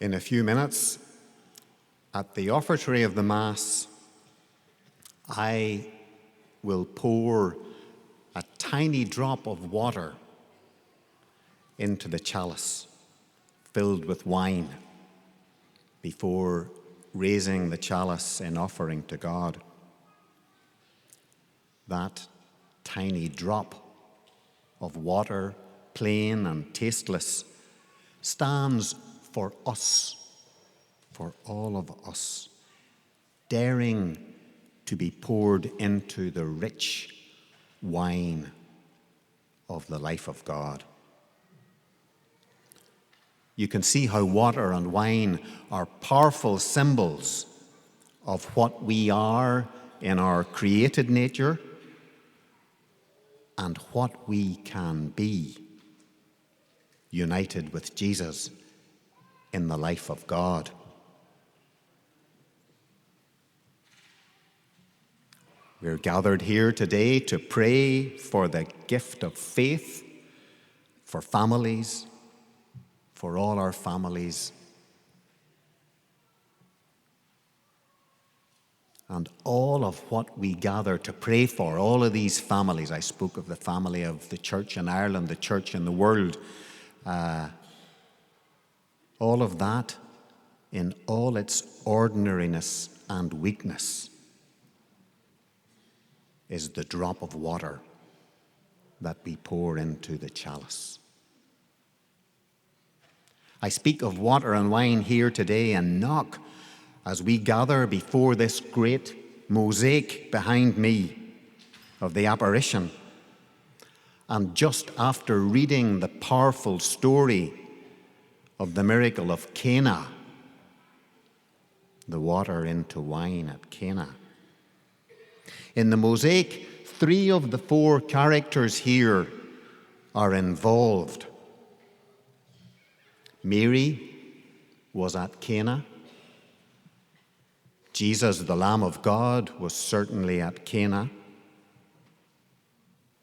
In a few minutes, at the offertory of the Mass, I will pour a tiny drop of water into the chalice filled with wine before raising the chalice in offering to God. That tiny drop of water, plain and tasteless, stands for us, for all of us, daring to be poured into the rich wine of the life of God. You can see how water and wine are powerful symbols of what we are in our created nature and what we can be united with Jesus in the life of God. We're gathered here today to pray for the gift of faith, for families, for all our families, and all of what we gather to pray for, all of these families. I spoke of the family of the church in Ireland, the church in the world. All of that in all its ordinariness and weakness is the drop of water that we pour into the chalice. I speak of water and wine here today and knock as we gather before this great mosaic behind me of the apparition. And just after reading the powerful story of the miracle of Cana, the water into wine at Cana. In the mosaic, 3 of the 4 characters here are involved. Mary was at Cana. Jesus, the Lamb of God, was certainly at Cana.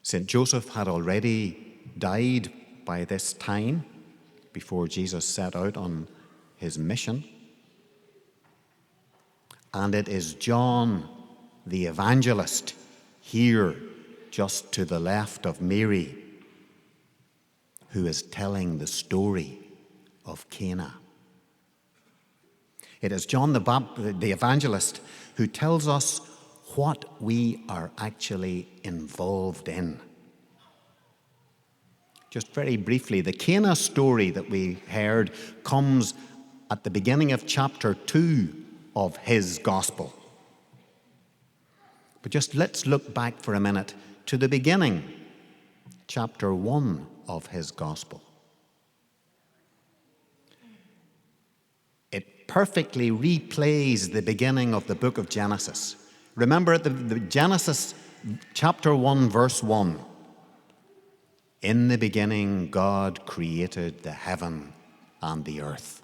St. Joseph had already died by this time before Jesus set out on his mission. And it is John, the evangelist, here just to the left of Mary, who is telling the story of Cana. It is John the evangelist who tells us what we are actually involved in. Just very briefly, the Cana story that we heard comes at the beginning of chapter 2 of his gospel. But just let's look back for a minute to the beginning, chapter 1 of his gospel. It perfectly replays the beginning of the book of Genesis. Remember at the Genesis chapter 1, verse 1. In the beginning, God created the heaven and the earth.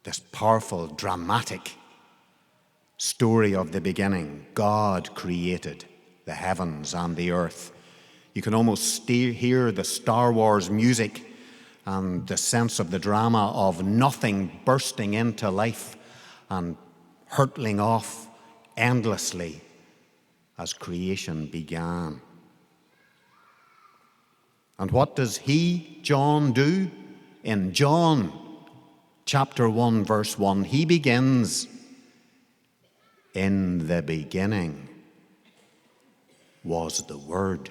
This powerful, dramatic story of the beginning. God created the heavens and the earth. You can almost hear the Star Wars music and the sense of the drama of nothing bursting into life and hurtling off endlessly as creation began. And what does John, do? In John chapter 1, verse 1, he begins, "In the beginning was the Word,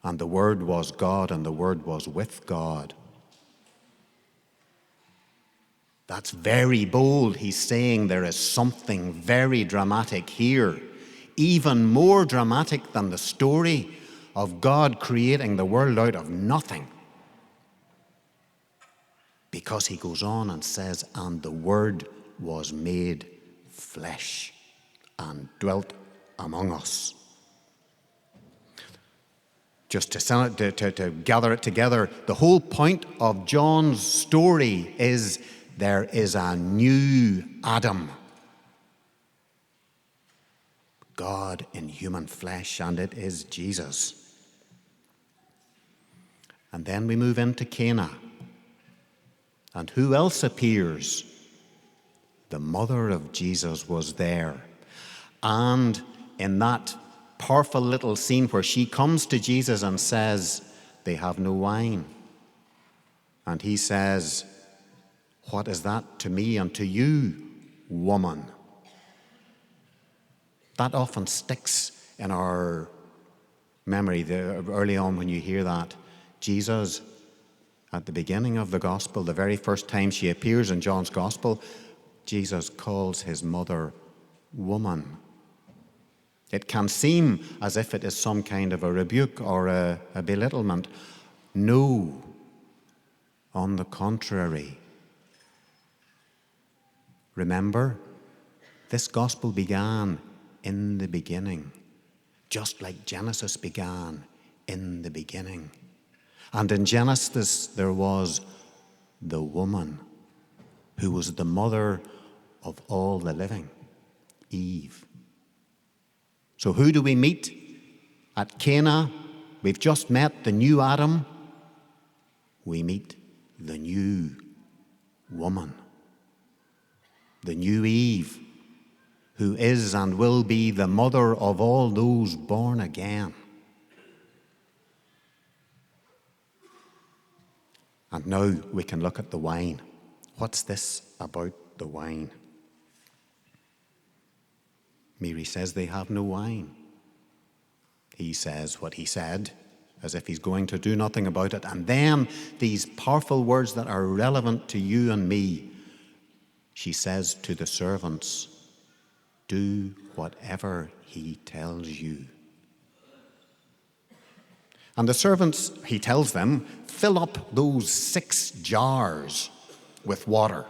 and the Word was God, and the Word was with God." That's very bold. He's saying there is something very dramatic here, even more dramatic than the story of God creating the world out of nothing. Because he goes on and says, "And the Word was made flesh and dwelt among us." Just to gather it together, the whole point of John's story is there is a new Adam. God in human flesh, and it is Jesus. And then we move into Cana. And who else appears? The mother of Jesus was there. And in that powerful little scene where she comes to Jesus and says, they have no wine. And he says, what is that to me and to you, woman? That often sticks in our memory early on when you hear that. Jesus, at the beginning of the gospel, the very first time she appears in John's gospel, Jesus calls his mother woman. It can seem as if it is some kind of a rebuke or a belittlement. No, on the contrary. Remember, this gospel began in the beginning, just like Genesis began in the beginning. And in Genesis there was the woman who was the mother of all the living, Eve. So who do we meet at Cana? We've just met the new Adam. We meet the new woman, the new Eve, who is and will be the mother of all those born again. And now we can look at the wine. What's this about the wine? Mary says they have no wine. He says what he said, as if he's going to do nothing about it. And then these powerful words that are relevant to you and me. She says to the servants, do whatever he tells you. And the servants, he tells them, fill up those 6 jars with water.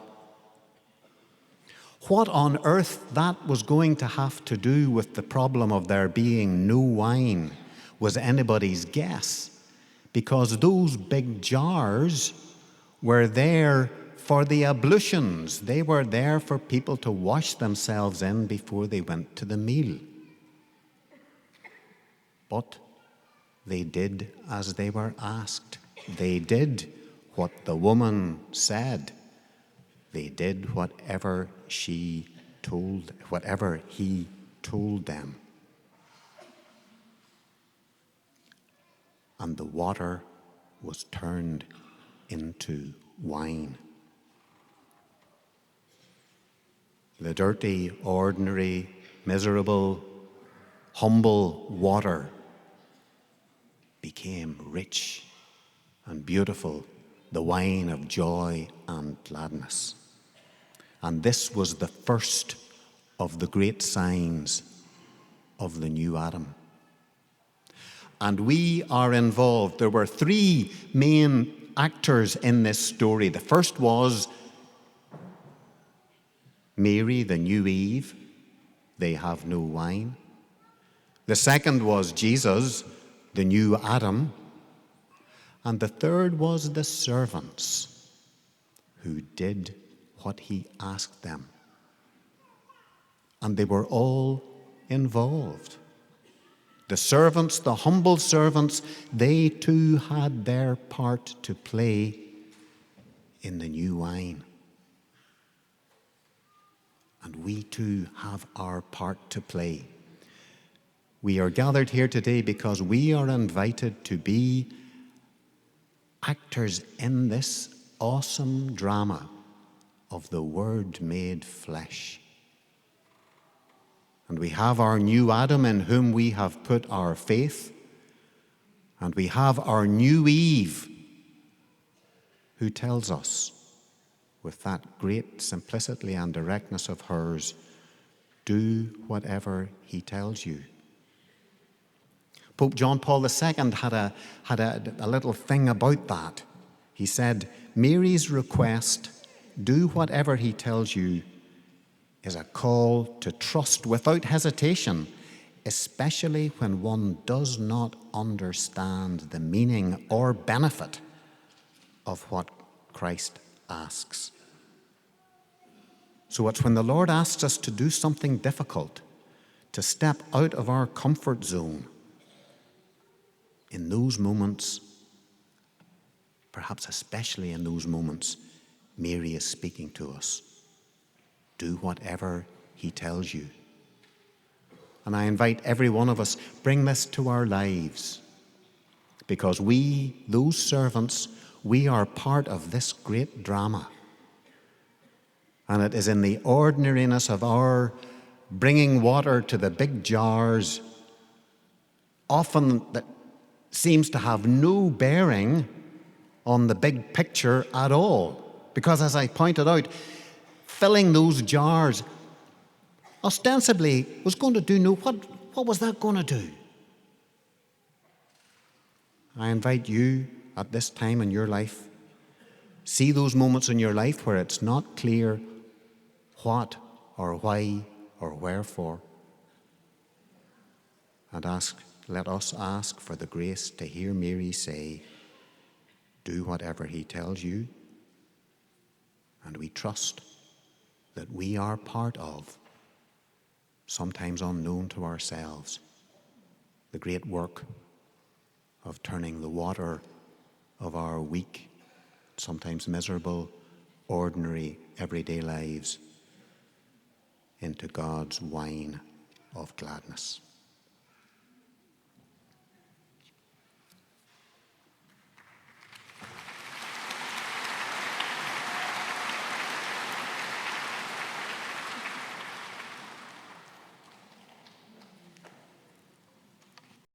What on earth that was going to have to do with the problem of there being no wine was anybody's guess, because those big jars were there for the ablutions. They were there for people to wash themselves in before they went to the meal. But they did as they were asked. They did what the woman said. They did whatever he told them. And the water was turned into wine. The dirty, ordinary, miserable, humble water became rich and beautiful, the wine of joy and gladness. And this was the first of the great signs of the new Adam. And we are involved. There were 3 main actors in this story. The first was Mary, the new Eve. They have no wine. The second was Jesus, the new Adam. And the third was the servants who did what he asked them. And they were all involved. The servants, the humble servants, they too had their part to play in the new wine. And we too have our part to play. We are gathered here today because we are invited to be actors in this awesome drama of the Word made flesh. And we have our new Adam in whom we have put our faith. And we have our new Eve who tells us, with that great simplicity and directness of hers, do whatever he tells you. Pope John Paul II had a little thing about that. He said, Mary's request, do whatever he tells you, is a call to trust without hesitation, especially when one does not understand the meaning or benefit of what Christ asks. So it's when the Lord asks us to do something difficult, to step out of our comfort zone, in those moments, perhaps especially in those moments, Mary is speaking to us. Do whatever he tells you. And I invite every one of us, bring this to our lives. Because we, those servants, we are part of this great drama. And it is in the ordinariness of our bringing water to the big jars, often that seems to have no bearing on the big picture at all. Because as I pointed out, filling those jars ostensibly was going to do what was that going to do? I invite you at this time in your life, see those moments in your life where it's not clear what or why or wherefore, and let us ask for the grace to hear Mary say, do whatever he tells you, and we trust that we are part of, sometimes unknown to ourselves, the great work of turning the water of our weak, sometimes miserable, ordinary, everyday lives into God's wine of gladness.